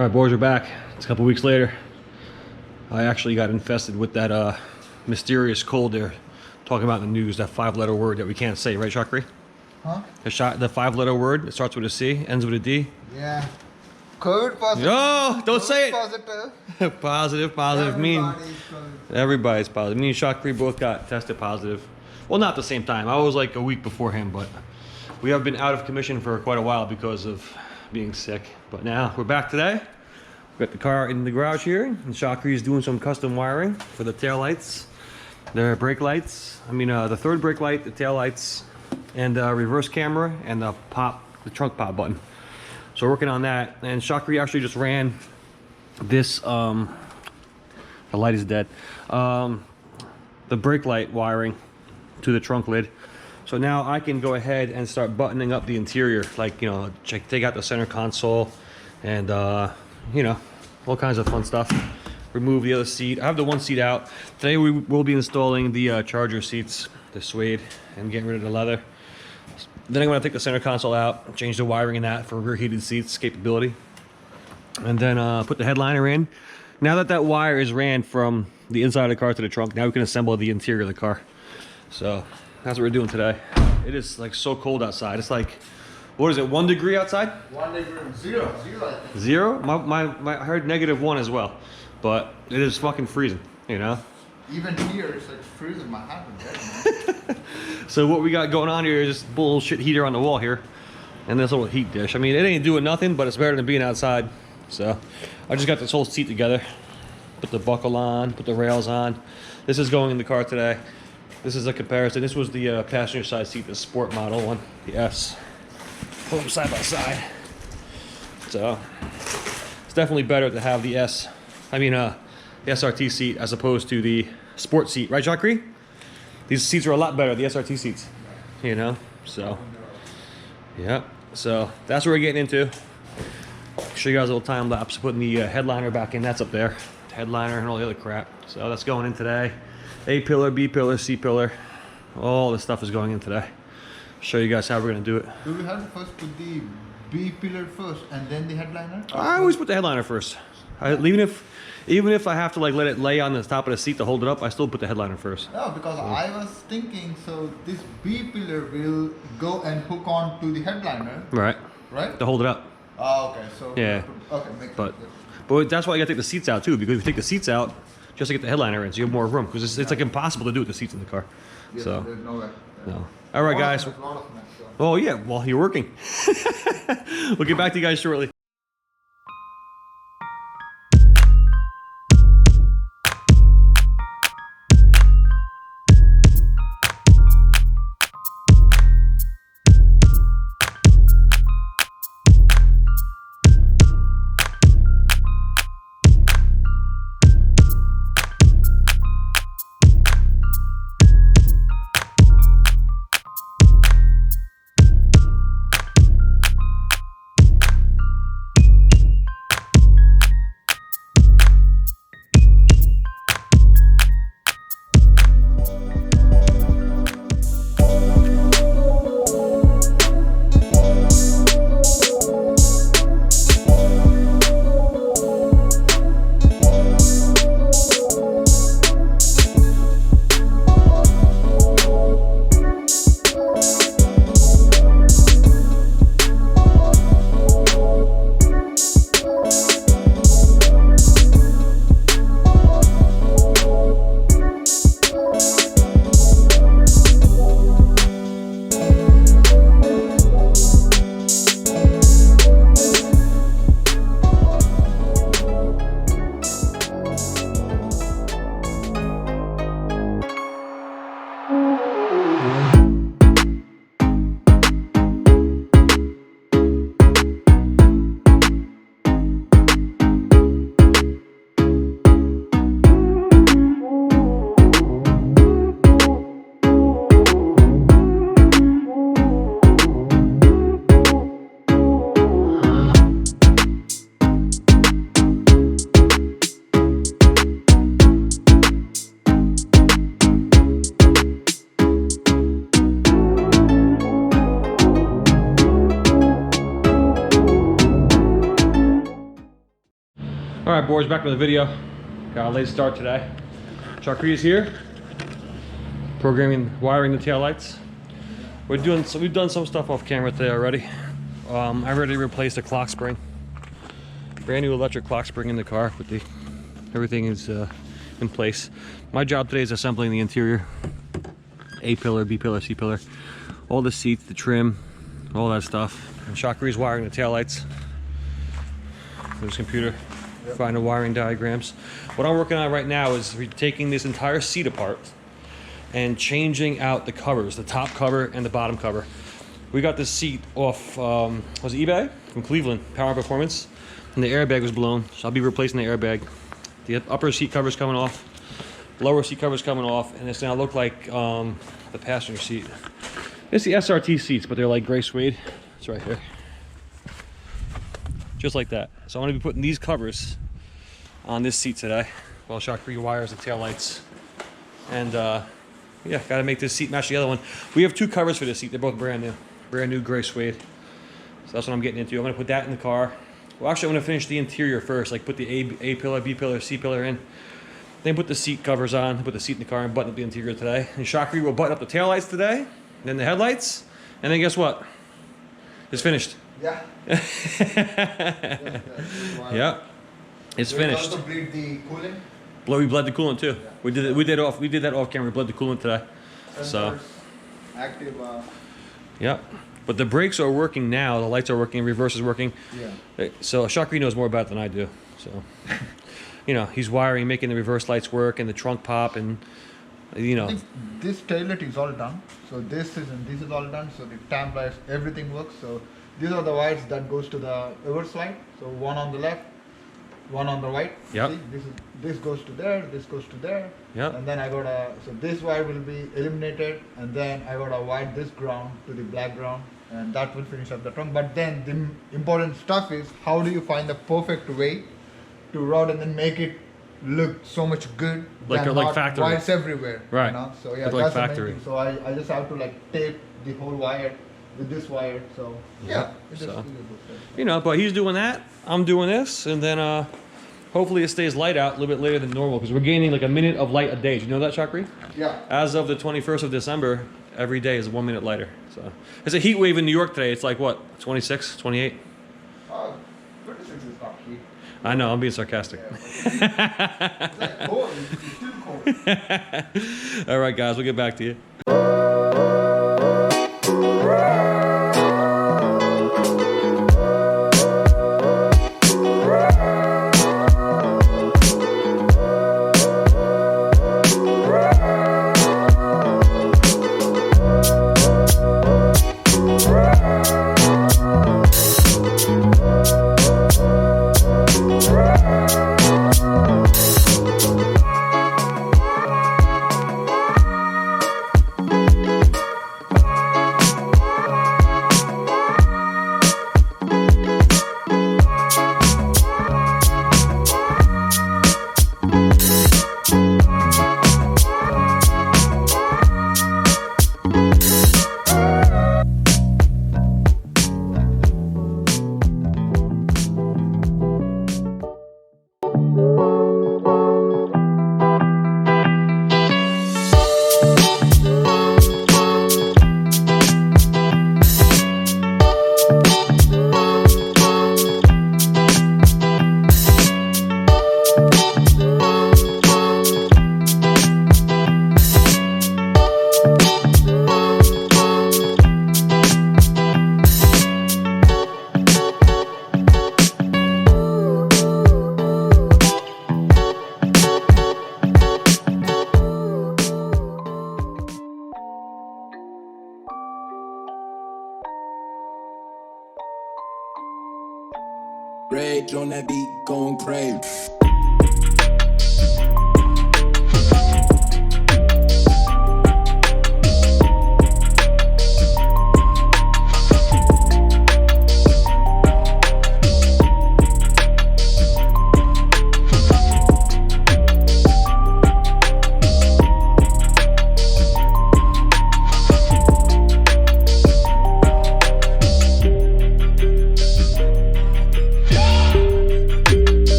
All right, boys, we're back. It's a couple weeks later. I actually got infested with that mysterious cold there, talking about in the news, that 5-letter word that we can't say, right, Shakri? Huh? The 5-letter word, it starts with a C, ends with a D. Yeah. COVID positive. No, don't say it. Positive. Positive. Everybody's positive. Me and Shakri both got tested positive. Well, not at the same time. I was like a week before him, but we have been out of commission for quite a while because of being sick. But now we're back today. We got the car in the garage here, and Shakri is doing some custom wiring for the tail lights, the brake lights. I mean, the third brake light, the tail lights, and reverse camera, and the trunk pop button. So we're working on that, and Shakri actually just ran this. The light is dead. The brake light wiring to the trunk lid. So now I can go ahead and start buttoning up the interior, like, you know, take out the center console and you know, all kinds of fun stuff. Remove the other seat. I have the one seat out. Today we will be installing the charger seats, the suede, and getting rid of the leather. Then I'm going to take the center console out, change the wiring in that for rear heated seats capability, and then put the headliner in. Now that that wire is ran from the inside of the car to the trunk, now we can assemble the interior of the car. So that's what we're doing today. It is like so cold outside. It's like, what is it, 1 degree outside? 1 degree, zero, I think. Zero? I heard -1 as well, but it is fucking freezing, you know? Even here, it's like freezing. My hand is dead. So what we got going on here is just bullshit heater on the wall here, and this little heat dish. I mean, it ain't doing nothing, but it's better than being outside. So I just got this whole seat together, put the buckle on, put the rails on. This is going in the car today. This is a comparison. This was the passenger side seat, the sport model one, the S. Put them side by side. So it's definitely better to have the the SRT seat as opposed to the sport seat, right, Shakri? These seats are a lot better, the SRT seats, you know? So, yeah. So that's what we're getting into. Show you guys a little time lapse, putting the headliner back in. That's up there, headliner and all the other crap. So that's going in today. A pillar, B pillar, C pillar, all this stuff is going in today. Show you guys how we're gonna do it. Do we have to first put the B pillar first and then the headliner? I always put the headliner first. Even if I have to like let it lay on the top of the seat to hold it up, I still put the headliner first. No, because I was thinking, so this B pillar will go and hook on to the headliner. Right. Right? To hold it up. Oh, okay. So yeah. Okay, makes sense. But that's why you gotta take the seats out too, because if you take the seats out, just to get the headliner in, so you have more room, because it's like impossible to do with the seats in the car. Yeah, so there's no way. no. All right, guys. Oh yeah, well, you're working. We'll get back to you guys shortly. All right, boys, back with the video. Got a late start today. Chakri is here, programming, wiring the taillights. We've done some stuff off camera today already. I already replaced the clock spring. Brand new electric clock spring in the car with the everything is in place. My job today is assembling the interior. A pillar, B pillar, C pillar, all the seats, the trim, all that stuff. And Chakri's wiring the taillights. There's computer, find the wiring diagrams. What I'm working on right now is taking this entire seat apart and changing out the covers, the top cover and the bottom cover. We got this seat off, was it eBay? From Cleveland, Power Performance. And the airbag was blown, so I'll be replacing the airbag. The upper seat cover's coming off, lower seat cover's coming off, and it's gonna look like the passenger seat. It's the SRT seats, but they're like gray suede. It's right here. Just like that. So I'm gonna be putting these covers on this seat today while Chakri wires the taillights. And yeah, gotta make this seat match the other one. We have two covers for this seat. They're both brand new gray suede. So that's what I'm getting into. I'm gonna put that in the car. Well, actually, I'm gonna finish the interior first, like put the A pillar, B pillar, C pillar in. Then put the seat covers on, put the seat in the car, and button up the interior today. And Chakri will button up the taillights today, then the headlights, and then guess what? It's finished. Yeah. Yeah, it's finished. Also bleed the coolant. We bled the coolant too. Yeah. We did that off camera. We bled the coolant today. Sensors, so active. Yeah, but the brakes are working now. The lights are working. Reverse is working. Yeah. So Chakri knows more about it than I do. So you know, he's wiring, making the reverse lights work, and the trunk pop, and you know. I think this taillight is all done. So this is all done. So the tam lights, everything works. So these are the wires that goes to the overside. So one on the left, one on the right. Yep. See, this goes to there, this goes to there. Yep. And then I got so this wire will be eliminated, and then I got to wire this ground to the black ground, and that will finish up the trunk. But then the important stuff is how do you find the perfect way to route and then make it look so much good, like factory wires everywhere, right? You know? So yeah, like that's the main factory. thing. So I just have to like tape the whole wire with this wire. So yeah, it's just So, really good. you know, but he's doing that. I'm doing this, and then hopefully it stays light out a little bit later than normal because we're gaining like a minute of light a day. Do you know that, Chakri? Yeah. As of the 21st of December, every day is 1 minute lighter. So it's a heat wave in New York today. It's like what, 26, 28? 26 is not heat. I know, I'm being sarcastic. Yeah, it's like cold. It's still cold. All right, guys, we'll get back to you. Rage on that beat, going crazy.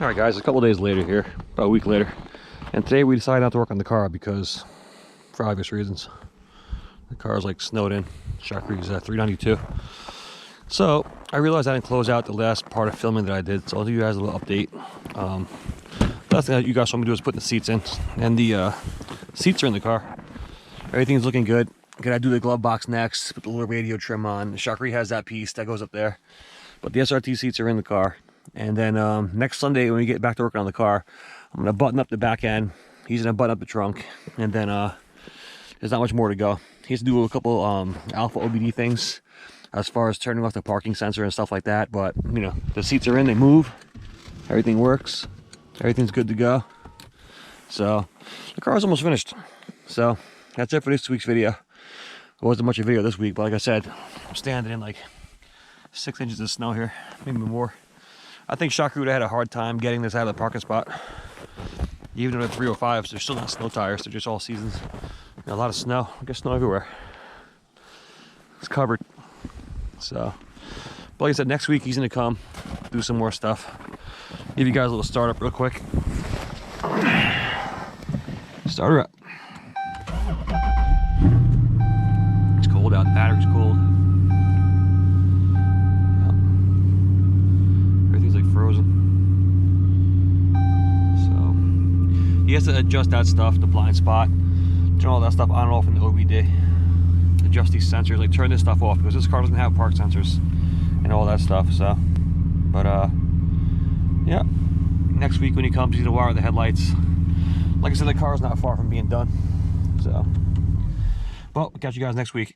Alright guys, a couple days later here, about a week later, and today we decided not to work on the car because, for obvious reasons, the car's like snowed in. Shotcrete's at 392. So I realized I didn't close out the last part of filming that I did, so I'll give you guys a little update. Last thing that you guys want me to do is put the seats in, and the seats are in the car. Everything's looking good. Gotta do the glove box next, put the little radio trim on. The Shotcrete has that piece that goes up there, but the SRT seats are in the car. And then next Sunday when we get back to working on the car, I'm gonna button up the back end. He's gonna button up the trunk, and then there's not much more to go. He has to do a couple alpha OBD things as far as turning off the parking sensor and stuff like that. But you know, the seats are in, they move, everything works, everything's good to go. So the car is almost finished. So that's it for this week's video. It wasn't much of a video this week, but like I said, I'm standing in like 6 inches of snow here, maybe more. I think Shotcrete would have had a hard time getting this out of the parking spot. Even at 305s, they're still not snow tires, they're just all seasons. Got a lot of snow, I guess snow everywhere. It's covered. So, but like I said, next week he's gonna come, do some more stuff. Give you guys a little startup real quick. Start her up. It's cold out, the battery's cold. Frozen. So he has to adjust that stuff, the blind spot, turn all that stuff on and off in the OBD, adjust these sensors, like turn this stuff off because this car doesn't have park sensors and all that stuff. So, but yeah, next week when he comes, he's gonna wire the headlights. Like I said, the car is not far from being done. So, well, we'll catch you guys next week.